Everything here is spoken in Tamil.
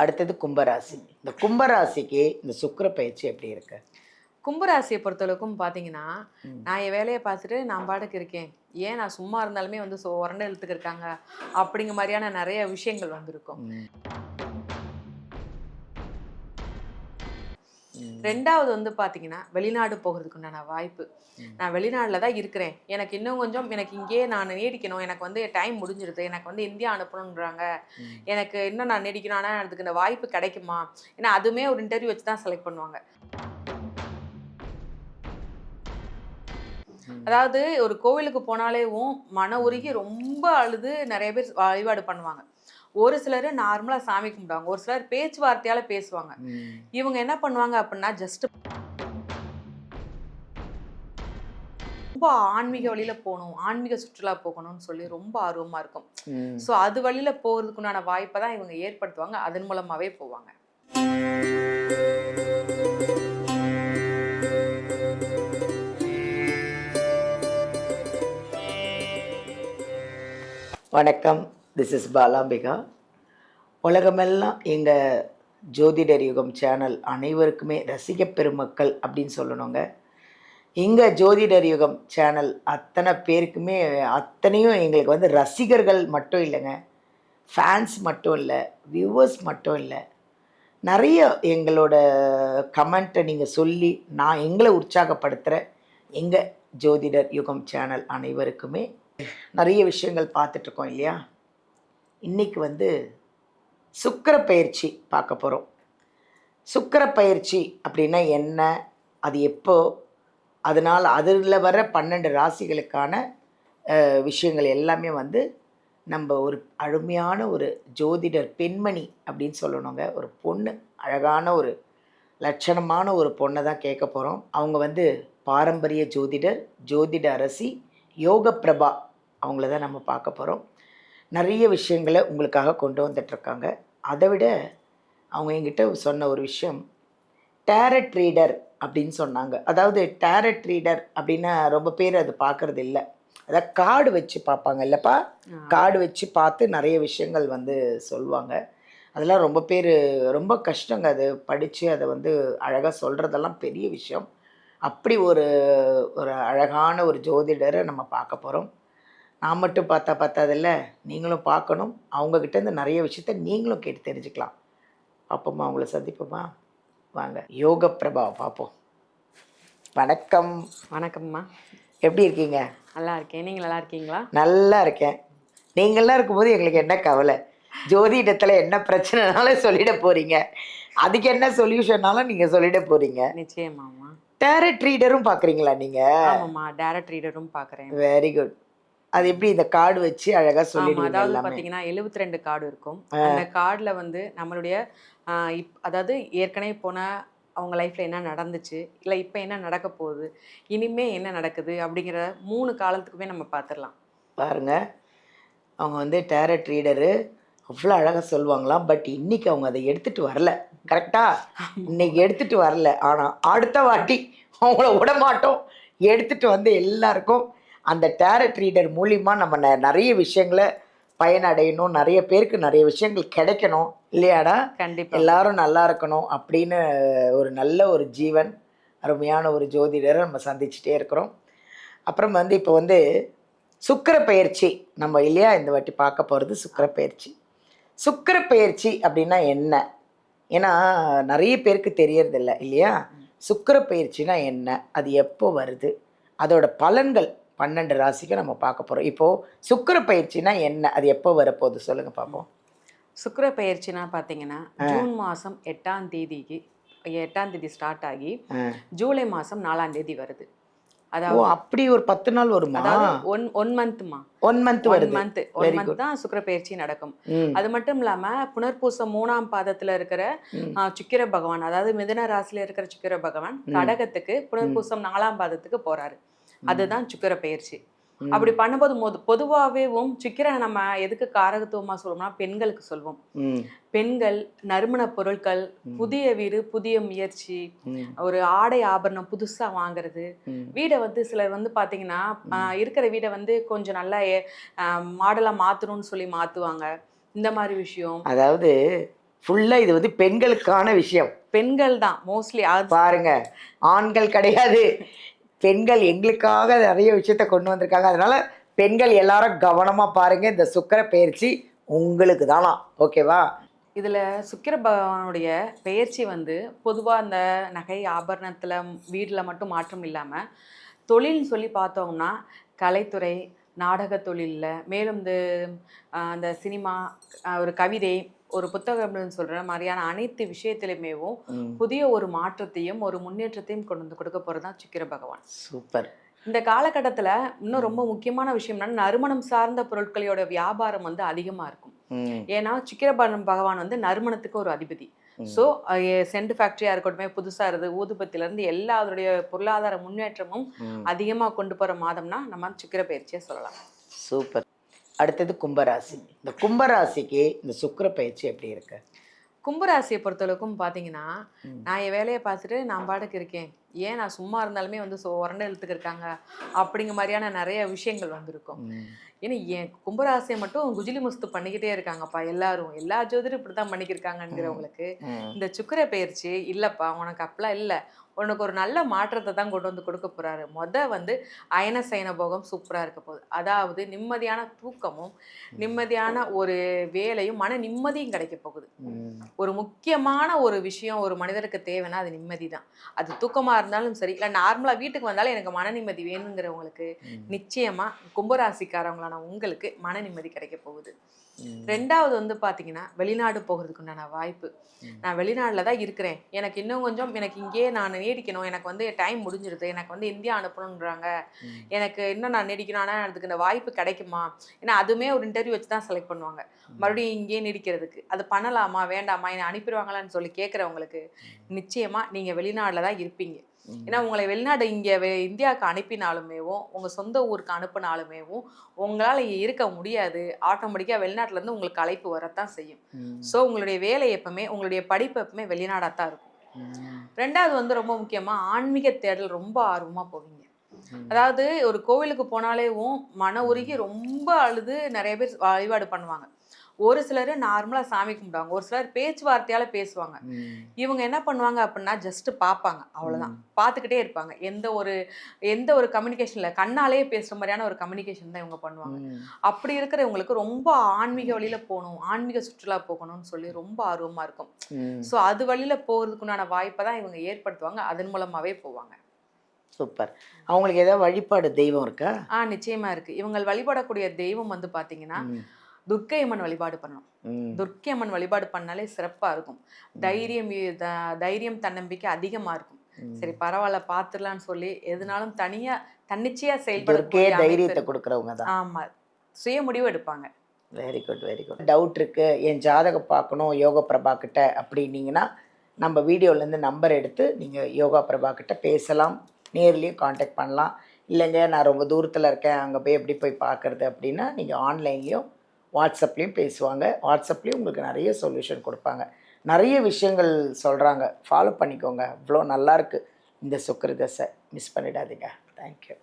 அடுத்தது கும்பராசி. இந்த கும்பராசிக்கு இந்த சுக்கிர பயிற்சி எப்படி இருக்கு? கும்பராசியை பொறுத்தளவுக்கும் பார்த்தீங்கன்னா, நான் என் வேலையை பார்த்துட்டு நான் பாட்டுக்கு இருக்கேன். ஏன் நான் சும்மா இருந்தாலுமே வந்து உரண்ட இழுத்துக்கு இருக்காங்க. அப்படிங்கிற மாரியான நெறைய விஷயங்கள் வந்திருக்கும். ம். 2வது வந்து பார்த்தீங்கன்னா, வெளிநாடு போகிறதுக்கு உண்டான வாய்ப்பு. ம். நான் வெளிநாட்ல தான் இருக்கிறேன். எனக்கு இன்னும் கொஞ்சம் எனக்கு இங்கேயே நான் நீடிக்கணும். எனக்கு வந்து டைம் முடிஞ்சிருது. எனக்கு வந்து இந்தியா அனுப்பணுன்றாங்க. ம். எனக்கு இன்னும் நான் நீடிக்கணும். ஆனா அதுக்கு இந்த வாய்ப்பு கிடைக்குமா? ஏன்னா அதுவுமே ஒரு இன்டர்வியூ வச்சு தான் செலக்ட் பண்ணுவாங்க. ம். அதாவது ஒரு கோவிலுக்கு போனாலேவும் மன உருகி ரொம்ப அழுது நெறைய பேர் வழிபாடு பண்ணுவாங்க. ஒரு சிலர் நார்மலா சாமி கும்பிடுவாங்க. ஒரு சிலர் பேச்சுவார்த்தையால பேசுவாங்க. ம். இவங்க என்ன பண்ணுவாங்க அப்படின்னா, ஜஸ்ட் ரொம்ப ஆன்மீக வழியில போணும். ஆன்மீக சுற்றுலா போகணும்னு சொல்லி ரொம்ப ஆர்வமா இருக்கும். ம். ஸோ அது வழியில போறதுக்குண்டான வாய்ப்ப தான் இவங்க ஏற்படுத்துவாங்க. அதன் மூலமாவே போவாங்க. வணக்கம். This is Balambika. உலகமெல்லாம் எங்கள் ஜோதிடர் யுகம் சேனல் அனைவருக்குமே ரசிக பெருமக்கள் அப்படின்னு சொல்லணுங்க. எங்கள் ஜோதிடர் யுகம் சேனல் அத்தனை பேருக்குமே அத்தனையும் எங்களுக்கு வந்து ரசிகர்கள் மட்டும் இல்லைங்க, ஃபேன்ஸ் மட்டும் இல்லை, வியூவர்ஸ் மட்டும் இல்லை, நிறைய எங்களோட கமெண்ட்டை நீங்கள் சொல்லி நான் எங்களை உற்சாகப்படுத்துகிற எங்கள் ஜோதிடர் யுகம் சேனல் அனைவருக்குமே நிறைய விஷயங்கள் பார்த்துட்ருக்கோம் இல்லையா. இன்றைக்கி வந்து சுக்கிர பயிற்சி பார்க்க போகிறோம். சுக்கிர பயிற்சி அப்படின்னா என்ன, அது எப்போ, அதனால் அதில் வர 12 ராசிகளுக்கான விஷயங்கள் எல்லாமே வந்து நம்ம ஒரு அருமையான ஒரு ஜோதிடர் பெண்மணி அப்படின்னு சொல்லணுங்க. ஒரு பொண்ணு, அழகான ஒரு லட்சணமான ஒரு பொண்ணை தான் கேட்க போகிறோம். அவங்க வந்து பாரம்பரிய ஜோதிடர், ஜோதிட அரசி யோக பிரபா, அவங்கள தான் நம்ம பார்க்க போகிறோம். நிறைய விஷயங்களை உங்களுக்காக கொண்டு வந்துட்டுருக்காங்க. அதை விட அவங்க என்கிட்ட சொன்ன ஒரு விஷயம், டேரட் ரீடர் அப்படின்னு சொன்னாங்க. அதாவது டேரட் ரீடர் அப்படின்னா ரொம்ப பேர் அது பார்க்குறது இல்லை. அதாவது கார்டு வச்சு பார்ப்பாங்க இல்லைப்பா, கார்டு வச்சு பார்த்து நிறைய விஷயங்கள் வந்து சொல்லுவாங்க. அதெல்லாம் ரொம்ப பேர் ரொம்ப கஷ்டங்க. அது படித்து அதை வந்து அழகாக சொல்கிறதெல்லாம் பெரிய விஷயம். அப்படி ஒரு ஒரு அழகான ஒரு ஜோதிடரை நம்ம பார்க்க போகிறோம். நான் மட்டும் பார்த்தா பத்தாதில்ல, நீங்களும் பார்க்கணும். அவங்கக்கிட்டேருந்து நிறைய விஷயத்த நீங்களும் கேட்டு தெரிஞ்சுக்கலாம். பார்ப்போமா, அவங்கள சந்திப்போமா? வாங்க, யோக பிரபாவை பார்ப்போம். வணக்கம். வணக்கம்மா. எப்படி இருக்கீங்க? நல்லா இருக்கேன். நீங்க நல்லா இருக்கீங்களா? நல்லா இருக்கேன். நீங்கள்லாம் இருக்கும்போது எங்களுக்கு என்ன கவலை? ஜோதிடத்தில் என்ன பிரச்சனைனாலும் சொல்லிட போகிறீங்க, அதுக்கு என்ன சொல்யூஷன்னாலும் நீங்கள் சொல்லிட போகிறீங்க. நிச்சயமாம்மா. டேரட் ரீடரும் பார்க்குறீங்களா நீங்கள்? ஆமாம்மா, டைரக்ட் ரீடரும் பார்க்குறேன். Very good. அது எப்படி இந்த கார்டு வச்சு அழகாக ஆமா, சொல்லிடுவீங்க அதாவது எல்லாமே? பார்த்தீங்கன்னா 72 கார்டு இருக்கும். அந்த கார்டுல வந்து நம்மளுடைய அதாவது ஏற்கனவே போன அவங்க லைஃப்ல என்ன நடந்துச்சு, இல்ல இப்ப என்ன நடக்க போகுது, இனிமே என்ன நடக்குது அப்படிங்கிற 3 காலத்துக்குமே நம்ம பார்த்துடலாம். பாருங்க, அவங்க வந்து டேரட் ரீடரு அவ்வளோ அழகாக சொல்லுவாங்களாம். பட் இன்னைக்கு அவங்க அதை எடுத்துகிட்டு வரல. கரெக்டா? இன்னைக்கு எடுத்துகிட்டு வரல. ஆனால் அடுத்த வாட்டி அவங்கள விட மாட்டோம். எடுத்துகிட்டு வந்து எல்லாருக்கும் அந்த டேரட் ரீடர் மூலிமா நம்ம நிறைய விஷயங்களை பயனடையணும், நிறைய பேருக்கு நிறைய விஷயங்கள் கிடைக்கணும் இல்லையாடா? கண்டிப்பா. எல்லாரும் நல்லா இருக்கணும் அப்படின்னு ஒரு நல்ல ஒரு ஜீவன், அருமையான ஒரு ஜோதிடரை நம்ம சந்திச்சுட்டே இருக்கிறோம். அப்புறம் வந்து இப்போ வந்து சுக்கிர பயிற்சி நம்ம இல்லையா இந்த வாட்டி பார்க்க போகிறது சுக்கிர பயிற்சி. சுக்கிர பயிற்சி அப்படின்னா என்ன? ஏன்னா நிறைய பேருக்கு தெரியறதில்ல இல்லையா? சுக்கிர பயிற்சினா என்ன, அது எப்போ வருது, அதோட பலன்கள் 12 ராசிக்கு நம்ம பார்க்க போகிறோம். இப்போது சுக்கிர பயிற்சினா என்ன, அது எப்போ வரப்போகுது சொல்லுங்கள் பார்ப்போம். சுக்கிர பயிற்சினா பார்த்தீங்கன்னா ஜூன் மாதம் 8ஆம் தேதி ஸ்டார்ட் ஆகி ஜூலை மாதம் 4ஆம் தேதி வருது. ஓ, அதாவது அப்படி ஒரு 10 நாள் வருமா? அதாவது ஒன் மந்த்மா, 1 மந்த் வருது. ஒன் மந்த் தான் சுக்கிர பயிற்சி நடக்கும். அது மட்டும் இல்லாம புனர்பூசம் 3ஆம் பாதத்துல இருக்கிற சுக்கிர பகவான், அதாவது மிதுன ராசியில இருக்கிற சுக்கிர பகவான் கடகத்துக்கு புனர்பூசம் 4ஆம் பாதத்துக்கு போறாரு. அதுதான் சுக்கிர பயிற்சி. அப்படி பண்ணும்போது பொதுவாகவேவும் சுக்கிரனை நம்ம எதுக்கு காரகத்துவமா சொல்லுவோம்னா பெண்களுக்கு சொல்வோம். பெண்கள் நறுமண பொருட்கள், புதிய வீடு, புதிய முயற்சி, ஒரு ஆடை ஆபரணம் புதுசா வாங்குறது, வீடை வந்து சிலர் வந்து பாத்தீங்கன்னா இருக்கிற வீடை வந்து கொஞ்சம் நல்லா மாடலா மாத்தணும்னு சொல்லி மாத்துவாங்க. இந்த மாதிரி விஷயம். அதாவது ஃபுல்லாக இது வந்து பெண்களுக்கான விஷயம். பெண்கள் தான் மோஸ்ட்லி. பாருங்க, ஆண்கள் கிடையாது, பெண்கள் எங்களுக்காக நிறைய விஷயத்த கொண்டு வந்திருக்காங்க. அதனால பெண்கள் எல்லாரும் கவனமா பாருங்க. இந்த சுக்கிர பெயர்ச்சி உங்களுக்கு தானா, ஓகேவா? இதுல சுக்கிர பகவானுடைய பெயர்ச்சி வந்து பொதுவா அந்த நகை ஆபரணத்துல வீடுல மட்டும் மாற்றம் இல்லாம தொழில்னு சொல்லி பார்த்தோம்னா கலைத்துறை, நாடக தொழில்ல, மேலும் இந்த அந்த சினிமா, ஒரு கவிதை, ஒரு புத்தகம்னு சொல்ற மாதிரியான அனைத்து விஷயத்திலுமேவும் புதிய ஒரு மாற்றத்தையும் ஒரு முன்னேற்றத்தையும் கொண்டு வந்து கொடுக்க போறது தான் சுக்கிர பகவான். சூப்பர். இந்த காலகட்டத்துல இன்னும் ரொம்ப முக்கியமான விஷயம் என்னன்னா, நறுமணம் சார்ந்த பொருட்களோட வியாபாரம் வந்து அதிகமா இருக்கும். ஏன்னா சுக்கிர பகவான் வந்து நறுமணத்துக்கு ஒரு அதிபதி. ஸோ சென்ட் ஃபேக்டரியா இருக்கட்டும், புதுசா இருந்து ஊதுபத்தில இருந்து எல்லா அதனுடைய பொருளாதார முன்னேற்றமும் அதிகமா கொண்டு போற மாதம்னா நம்ம சுக்கிர பயிற்சியை சொல்லலாம். சூப்பர். அடுத்தது கும்பராசி. இந்த கும்பராசிக்கு இந்த சுக்கிர பயிற்சி எப்படி இருக்கு? கும்பராசியை பொறுத்தளவுக்கும் பார்த்தீங்கன்னா, நான் என் வேலையை பார்த்துட்டு நான் பாட்டுக்கு இருக்கேன். ஏன் நான் சும்மா இருந்தாலுமே வந்து உரண்ட இழுத்துக்கு இருக்காங்க அப்படிங்கிற மாதிரியான நிறைய விஷயங்கள் வந்திருக்கும். ஏன்னா என் கும்பராசியை மட்டும் குஜிலி முஸ்து பண்ணிக்கிட்டே இருக்காங்கப்பா எல்லாரும். எல்லா ஜோதிடரும் இப்படி தான் பண்ணிக்கிருக்காங்கங்கிறவங்களுக்கு இந்த சுக்கிர பெயர்ச்சி இல்லைப்பா உனக்கு அப்பெல்லாம் இல்லை, உனக்கு ஒரு நல்ல மாற்றத்தை தான் கொண்டு வந்து கொடுக்க போறாரு. வந்து அயன சயன போகம் சூப்பராக இருக்க போகுது. அதாவது நிம்மதியான தூக்கமும் நிம்மதியான ஒரு வேலையும் மன நிம்மதியும் கிடைக்க போகுது. ஒரு முக்கியமான ஒரு விஷயம் ஒரு மனிதருக்கு தேவைன்னா அது நிம்மதி தான். அது தூக்கமாக இருந்தாலும் சரி, இல்லை நார்மலாக வீட்டுக்கு வந்தாலும் எனக்கு மன நிம்மதி வேணுங்கிறவங்களுக்கு நிச்சயமா கும்பராசிக்காரவங்களான உங்களுக்கு மன நிம்மதி கிடைக்க போகுது. ரெண்டாவது வந்து பார்த்தீங்கன்னா, வெளிநாடு போகிறதுக்கு உண்டான வாய்ப்பு. நான் வெளிநாட்டில் தான் இருக்கிறேன், எனக்கு இன்னும் கொஞ்சம் எனக்கு இங்கேயே நான் நீடிக்கணும், எனக்கு வந்து டைம் முடிஞ்சிருது, எனக்கு வந்து இந்தியா அனுப்பணுன்றாங்க, எனக்கு இன்னும் நான் நீடிக்கணும், ஆனால் அதுக்கு இந்த வாய்ப்பு கிடைக்குமா? ஏன்னா அதுவுமே ஒரு இன்டர்வியூ வச்சு தான் செலக்ட் பண்ணுவாங்க. மறுபடியும் இங்கேயே நீடிக்கிறதுக்கு அது பண்ணலாமா வேண்டாமா, என்னை அனுப்பிடுவாங்களான்னு சொல்லி கேட்குறவங்களுக்கு நிச்சயமாக நீங்கள் வெளிநாட்டில் தான் இருப்பீங்க. ஏன்னா உங்களை வெளிநாடு இங்கே இந்தியாவுக்கு அனுப்பினாலுமேவும், உங்கள் சொந்த ஊருக்கு அனுப்பினாலுமேவும் உங்களால் இருக்க முடியாது. ஆட்டோமேட்டிக்காக வெளிநாட்டிலேருந்து உங்களுக்கு அழைப்பு வரத்தான் செய்யும். ஸோ உங்களுடைய வேலை எப்பவுமே, உங்களுடைய படிப்பு எப்பவுமே வெளிநாடாக தான் இருக்கும். ரெண்டாவது வந்து ரொம்ப முக்கியமாக ஆன்மீக தேடல் ரொம்ப ஆர்வமாக போவீங்க. அதாவது ஒரு கோவிலுக்கு போனாலேவும் மன உருகி ரொம்ப அழுது நிறைய பேர் வழிபாடு பண்ணுவாங்க. ஒரு சிலர் நார்மலாக சாமி கும்பிடுவாங்க, ஒரு சிலர் பேச்சுவார்த்தையால பேசுவாங்க. இவங்க என்ன பண்ணுவாங்க அப்படின்னா ஜஸ்ட் பார்ப்பாங்க, அவ்வளோதான். பார்த்துக்கிட்டே இருப்பாங்க. எந்த ஒரு கம்யூனிகேஷன் இல்லை, கண்ணாலேயே பேசுகிற மாதிரியான ஒரு கம்யூனிகேஷன் தான் இவங்க பண்ணுவாங்க. அப்படி இருக்கிறவங்களுக்கு ரொம்ப ஆன்மீக வழியில போகணும், ஆன்மீக சுற்றுலா போகணும்னு சொல்லி ரொம்ப ஆர்வமாக இருக்கும். ஸோ அது வழியில போகிறதுக்குண்டான வாய்ப்பை தான் இவங்க ஏற்படுத்துவாங்க, அதன் மூலமாகவே போவாங்க. சூப்பர். அவங்களுக்கு ஏதாவது வழிபாடு தெய்வம் இருக்கா? நிச்சயமா இருக்கு. இவங்க வழிபடக்கூடிய தெய்வம் வந்து பார்த்தீங்கன்னா துர்க்கை அம்மன் வழிபாடு பண்ணணும். துர்க்கை அம்மன் வழிபாடு பண்ணாலே சிறப்பா இருக்கும். தைரியம் தன்னம்பிக்கை அதிகமா இருக்கும். சரி பரவாயில்ல பார்த்துடலான்னு சொல்லி எதுனாலும் தன்னிச்சையா செயல்படக்கூடிய தைரியத்தை கொடுக்குறவங்க தான். ஆமா, சுய முடிவு எடுப்பாங்க. Very good, very good. Doubt இருக்கு, என் ஜாதகம் பார்க்கணும் யோகா பிரபா கிட்ட அப்படின்னீங்கன்னா நம்ம வீடியோலேருந்து நம்பர் எடுத்து நீங்கள் யோகா பிரபா கிட்ட பேசலாம், நேர்லேயும் காண்டாக்ட் பண்ணலாம். இல்லைங்க நான் ரொம்ப தூரத்தில் இருக்கேன், அங்கே போய் எப்படி போய் பார்க்குறது அப்படின்னா நீங்கள் ஆன்லைன்லேயும் வாட்ஸ்அப்லேயும் பேசுவாங்க. வாட்ஸ்அப்லேயும் உங்களுக்கு நிறைய சொல்யூஷன் கொடுப்பாங்க, நிறைய விஷயங்கள் சொல்கிறாங்க. ஃபாலோ பண்ணிக்கோங்க, அவ்வளோ நல்லாயிருக்கு இந்த சுக்கிர தசை. மிஸ் பண்ணிடாதீங்க. தேங்க்யூ.